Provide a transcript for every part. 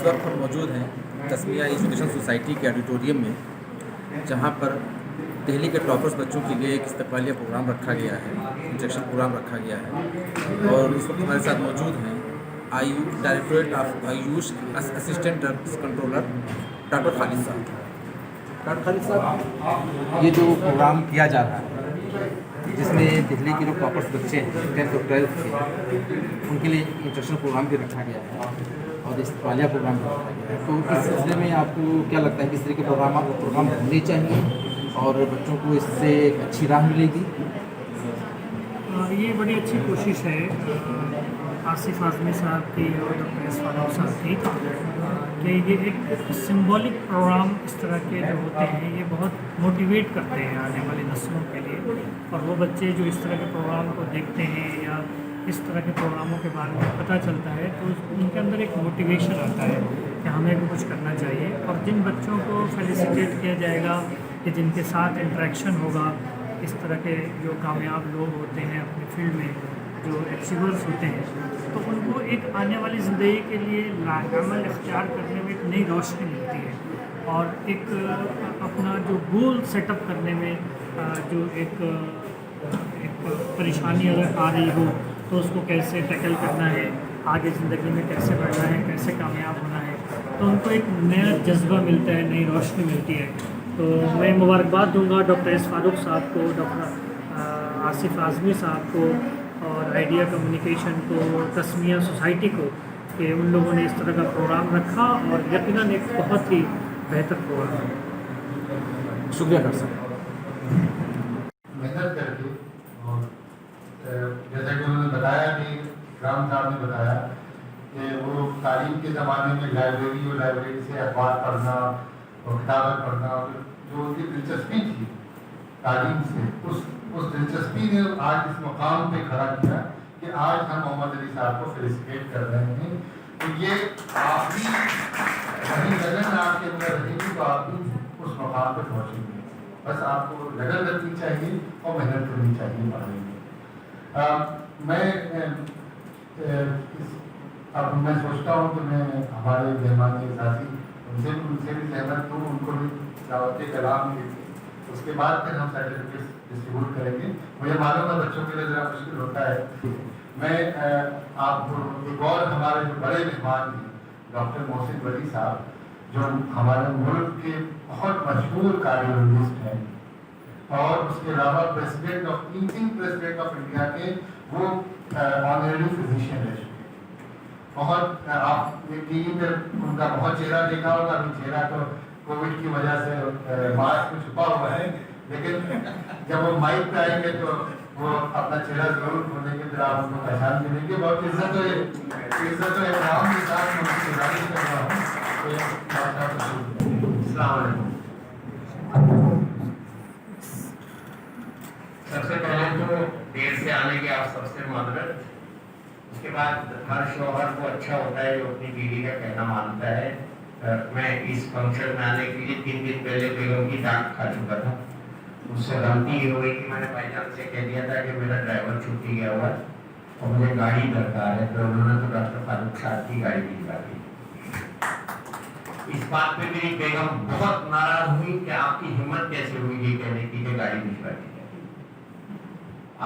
وقت ہم موجود ہیں تسمیہ ایجوکیشن سوسائٹی کے آڈیٹوریم میں، جہاں پر دہلی کے ٹاپرز بچوں کے لیے ایک استقبالیہ پروگرام رکھا گیا ہے، انجیکشن پروگرام رکھا گیا ہے۔ اور اس وقت ہمارے ساتھ موجود ہیں directorate of Ayush assistant drugs controller doctor Khalid صاحب۔ ڈاکٹر خالد صاحب، یہ جو پروگرام کیا جا رہا ہے جس میں دہلی کے جو ٹاپرز بچے ہیں 10th اور 12th کے، ان کے لیے انجیکشن پروگرام بھی رکھا گیا ہے اور استقبالیہ پروگرام بھی رکھا گیا ہے، تو اس سلسلے میں آپ کو کیا لگتا ہے کس طرح کے پروگرام ہونے چاہیے اور بچوں کو اس سے ایک اچھی راہ ملے گی؟ یہ بڑی اچھی کوشش ہے آصف اعظمی صاحب کی اور ڈاکٹر اس فاروق صاحب کی کہ یہ ایک سمبولک پروگرام اس طرح کے جو ہوتے ہیں یہ بہت موٹیویٹ کرتے ہیں آنے والی نسلوں کے لیے، اور وہ بچے جو اس طرح کے پروگرام کو دیکھتے ہیں یا اس طرح کے پروگراموں کے بارے میں پتہ چلتا ہے تو ان کے اندر ایک موٹیویشن آتا ہے کہ ہمیں بھی کچھ کرنا چاہیے۔ اور جن بچوں کو فیلیسیٹیٹ کیا جائے گا کہ جن کے ساتھ انٹریکشن ہوگا، اس طرح کے جو کامیاب لوگ ہوتے ہیں اپنے فیلڈ میں، جو اچیورس ہوتے ہیں، تو ان کو ایک آنے والی زندگی کے لیے عمل اختیار کرنے میں ایک نئی روشنی ملتی ہے، اور ایک اپنا جو گول سیٹ اپ کرنے میں جو ایک پریشانی اگر آ رہی ہو تو اس کو کیسے ٹیکل کرنا ہے، آگے زندگی میں کیسے بڑھنا ہے، کیسے کامیاب ہونا ہے، تو ان کو ایک نیا جذبہ ملتا ہے، نئی روشنی ملتی ہے۔ تو میں مبارکباد دوں گا ڈاکٹر اس فاروق صاحب کو، ڈاکٹر آصف اعظمی صاحب کو اور آئیڈیا کمیونیکیشن کو، تسمیہ سوسائٹی کو کہ ان لوگوں نے اس طرح کا پروگرام رکھا اور یقیناً ایک بہت ہی بہتر پروگرام ہے۔ شکریہ ڈاکٹر صاحب۔ محنت کر کے، اور جیسا کہ انہوں نے بتایا کہ رام صاحب نے بتایا کہ وہ تعلیم کے زمانے میں لائبریری سے اخبار پڑھنا اور کتابیں پڑھنا، جو ان کی دلچسپی تھی تعلیم سے، اس دلچسپی نے آج اس مقام پہ کھڑا کیا کہ آج ہم محمد علی صاحب کو فیلیسیٹیٹ کر رہے ہیں۔ تو یہ آپ بھی وہی لگن آپ کے اندر رہے گی تو آپ بھی اس مقام پہ پہنچیں گے۔ بس آپ کو لگن رکھنی چاہیے اور محنت کرنی چاہیے پڑھنے میں۔ اب میں سوچتا ہوں کہ میں ہمارے مہمان ساتھی ان سے بھی زحمت دوں، ان کو بھی دعوت کلام دی، اس کے بعد پھر ہم سرٹیفکیٹ ڈسٹریبیوٹ کریں گے۔ مجھے معلوم ہے بچوں کے لیے ذرا مشکل ہوتا ہے۔ میں آپ کو ایک اور ہمارے جو بڑے مہمان ہیں ڈاکٹر محسن ولی صاحب، جو ہمارے ملک کے بہت مشہور کارڈیولوجسٹ ہیں اور اس کے علاوہ پریزیڈنٹ آف انڈیا کے وہ آنریری فزیشین رہ چکے۔ بہت آپ نے ٹی وی پہ ان کا بہت چہرہ دیکھا ہوگا، ابھی چہرہ تو کووڈ کی وجہ سے ماسک میں چھپا ہوا ہے، لیکن جب وہ مائک پہ آئیں گے تو وہ اپنا چہرہ ضرور کھولیں گے، پھر آپ ان کو پہچان ملیں گے۔ بہت عزت و احترام کے ساتھ میں ان کی گزارش کر رہا ہوں۔ السلام علیکم۔ سب سے پہلے تو دیر سے آنے کی آپ سب سے معذرت۔ اس کے بعد ہر شوہر کو اچھا ہوتا ہے جو اپنی بیوی کا کہنا مانتا ہے۔ میں اس فنکشن میں آنے کے لیے 3 دن پہلے بیگم کی ڈانٹ کھا چکا تھا۔ مجھ سے غلطی یہ ہوئی کہ میں نے بھائی جان سے کہہ دیا تھا کہ میرا ڈرائیور چھٹی گیا ہوا ہے اور مجھے گاڑی درکار ہے، تو انہوں نے تو ڈاکٹر فاروق صاحب کی گاڑی بھجوا دی۔ اس بات پہ میری بیگم بہت ناراض ہوئی کہ آپ کی ہمت کیسے ہوئی یہ کہنے کی کہ گاڑی بھجوا دی جائے۔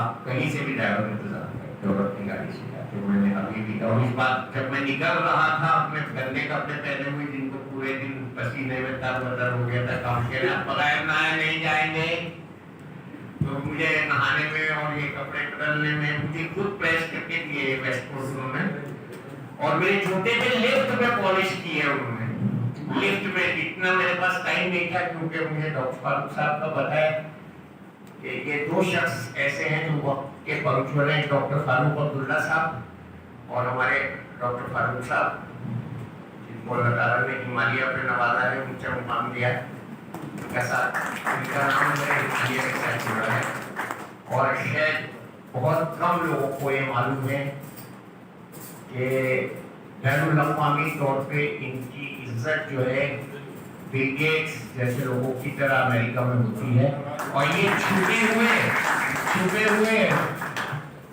آپ کہیں سے بھی ڈرائیور انتظام کرتے اور اپنی گاڑی سے جاتے۔ میں نے ابھی بھی، اور اس بات جب میں نکل رہا تھا اپنے گندے کپڑے پہنے ہوئے جن کو پورے دن پسینے میں تر بدر ہو گیا تھا، کام کے آپ بغیر نہائے نہیں جائیں گے، تو مجھے نہانے میں اور یہ کپڑے بدلنے میں مجھے خود پریس کر کے دیے ویسٹ کوٹ انہوں نے، اور میرے جوتے پہ لفٹ میں پالش کی ہے انہوں نے۔ لفٹ میں اتنا میرے پاس ٹائم نہیں تھا کیونکہ مجھے ڈاکٹر فاروق صاحب کا پتہ ہے کہ یہ 2 شخص ایسے ہیں جو وقت کے پنکچوئل ہیں، ڈاکٹر فاروق عبداللہ صاحب اور ہمارے ڈاکٹر فاروق صاحب، جن کو اللہ تعالیٰ نے ہمالیہ پہ نوازا ہے، اونچا مقام دیا ہے۔ ان کا ساتھ، ان کا نام میرے ہمالیہ کے ساتھ جڑا ہے، اور شاید بہت کم لوگوں کو یہ معلوم ہے کہ بین الاقوامی طور پہ ان کی عزت جو ہے بل گیٹس جیسے لوگوں کی طرح امریکہ میں ہوتی ہے، اور یہ چھپے ہوئے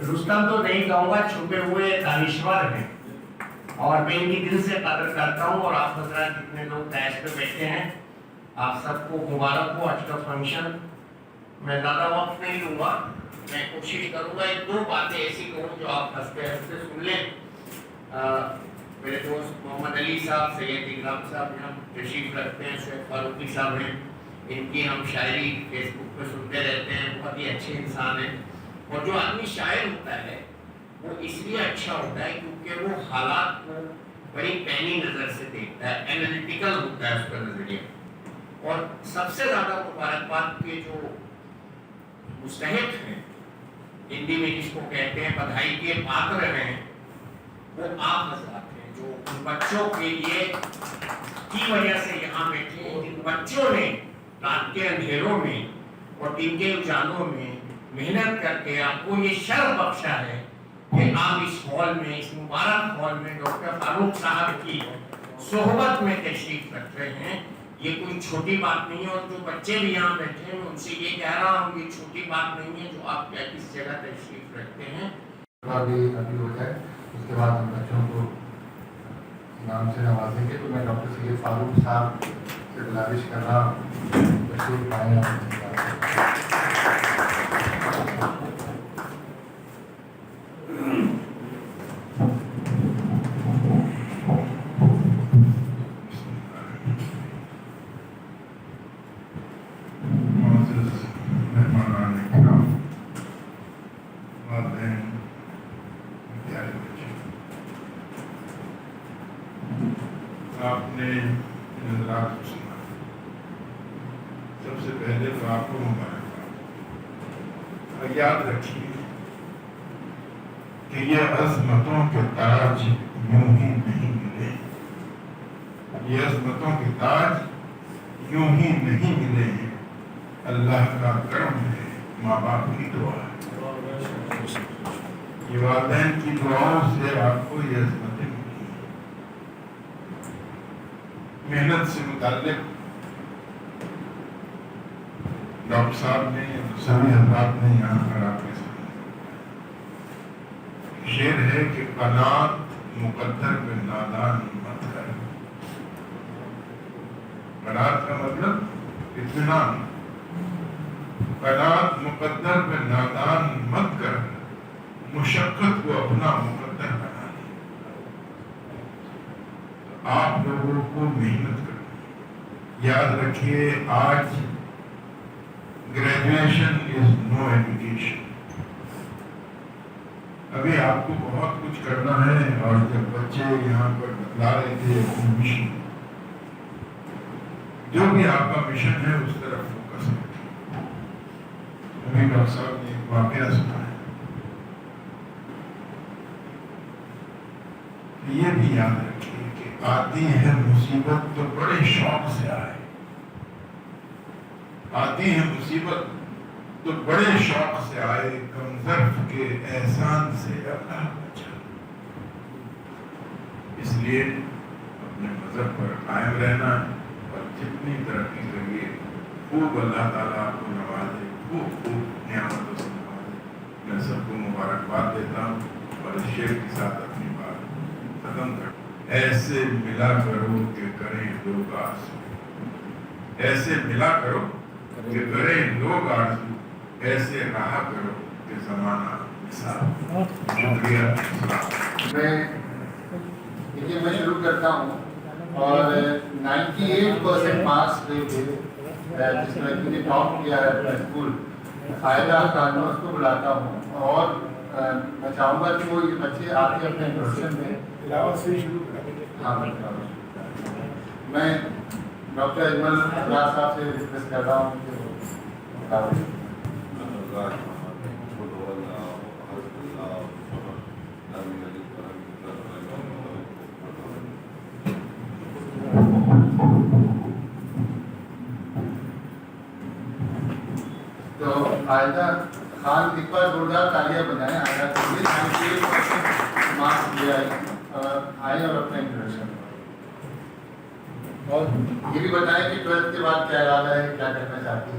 رستم تو نہیں کہوں گا، چھپے ہوئے دانشور ہیں، اور میں ان کی دل سے قدر کرتا ہوں. اور آپ حضرات جتنے لوگ دائش پہ بیٹھے ہیں, آپ سب کو مبارک ہو آج کا فنکشن. میں زیادہ وقت نہیں لوں گا, میں کوشش کروں گا ایک دو باتیں ایسی کہوں جو آپ ہنستے ہنستے سن لیں. میرے دوست محمد علی صاحب, سید اکرام صاحب یہاں تشریف رکھتے ہیں, شیخ فاروقی صاحب ہیں, ان کی ہم شاعری فیس بک پہ سنتے رہتے ہیں, بہت ہی اچھے انسان ہیں. اور جو آدمی شاعر ہوتا ہے وہ اس لیے اچھا ہوتا ہے کیونکہ وہ حالات کو بڑی پینی نظر سے دیکھتا ہے, اینالیٹیکل ہوتا ہے اس کا نظریہ. اور سب سے زیادہ مبارکباد کے جو مستحق ہیں, ہندی میں جس کو کہتے ہیں بدھائی کے پاتر ہیں, وہ آپ حضرات ہیں جو ان بچوں کے لیے کی وجہ سے یہاں بیٹھے ہیں. ان بچوں نے رات کے اندھیروں میں اور دن کے اجالوں میں محنت کر کے آپ کو یہ شرف بخشا ہے کہ آپ اس ہال میں, اس مبارک ہال میں ڈاکٹر فاروق صاحب کی صحبت میں تشریف رکھ رہے ہیں. یہ کوئی چھوٹی بات نہیں ہے. اور جو بچے بھی یہاں بیٹھے ہیں میں ان سے یہ کہہ رہا ہوں یہ چھوٹی بات نہیں ہے جو آپ اس جگہ تشریف رکھتے ہیں. ابھی ہو جائے اس کے بعد ہم بچوں کو نام سے نوازیں گے. تو میں ڈاکٹر سید فاروق صاحب سے گزارش کر رہا ہوں تشریف پائیں. آپ نے نظرات کو سنا, سب سے پہلے تو آپ کو مبارکباد. اور یاد رکھیے کہ یہ عظمتوں کے تاج یوں ہی نہیں ملے, یہ عظمتوں کے تاج یوں ہی نہیں ملے ہیں. اللہ کا کرم ہے, ماں باپ کی دعا ہے, یہ والدین کی دعاؤں سے آپ کو یہ عظمتیں ملی. محنت سے متعلق ڈاکٹر صاحب نے, سبھی حضرات نے یہاں پر آپ کے سامنے شعر ہے کہ قناعت مقدر پہ نادان مت کر. قناعت کا مطلب اطمینان. قناعت مقدر پہ نادان مت کر, مشقت کو اپنا مقدر بنا. آپ لوگوں کو محنت کرنی. یاد رکھیے آج گریجویشن از نو ایجوکیشن. ابھی آپ کو بہت کچھ کرنا ہے. اور جب بچے یہاں پر بتلا رہے تھے اپنی مشن, جو بھی آپ کا مشن ہے اس طرف فوکس رکھیں. ابھی ڈاکٹر صاحب نے ایک واقعہ سنا ہے, یہ بھی یاد رکھیے آتی ہے مصیبت تو بڑے شوق سے آئے. آتی ہے مصیبت تو بڑے شوق سے آئے, کم ظرف کے احسان سے اللہ بچا. اس لیے اپنے مذہب پر قائم رہنا اور جتنی ترقی کریے خوب اللہ تعالیٰ آپ کو نوازے, خوب نعمتوں سے نوازے. میں سب کو مبارکباد دیتا ہوں اور اس شعر کے ساتھ اپنی بات ختم کرتا ہوں. ایسے ملا کرو کہ کریں لوگ آرزو, ایسے ملا کرو کہ کریں لوگ آرزو, ایسے رہا کرو کہ زمانہ مثال. شکریہ. میں شروع کرتا ہوں. اور 98% مارکس رہے تھے جس لڑکی نے ٹاپ کیا ہے اپنا اسکول, فائدہ کارنوس کو بلاتا ہوں. اور میں چاہوں گا کہ وہ یہ بچے آتے اپنے انٹروڈکشن میں میں ڈاکٹر اجمل راز صاحب سے ریکویسٹ کر رہا ہوں کہ تو آئندہ خان ایک بار زوردار تالیاں بجائیں. آئندہ کے لیے 98% مارکس دیا آئے اور اپنا انٹروڈکشن. اور یہ بھی بتائیں کہ 12th کے بعد کیا ارادہ ہے, کیا کرنا چاہتی ہے.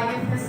IAS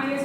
IAS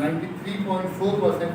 93.4%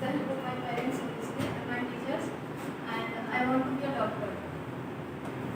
The help of my parents and my teachers, and I want to be a doctor.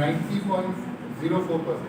90.04%।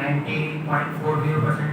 90.40%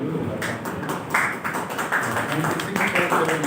96.7%।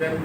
10th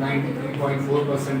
93.4%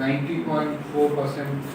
90.4%।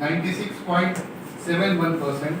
96.71%।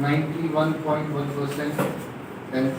91.1% 10th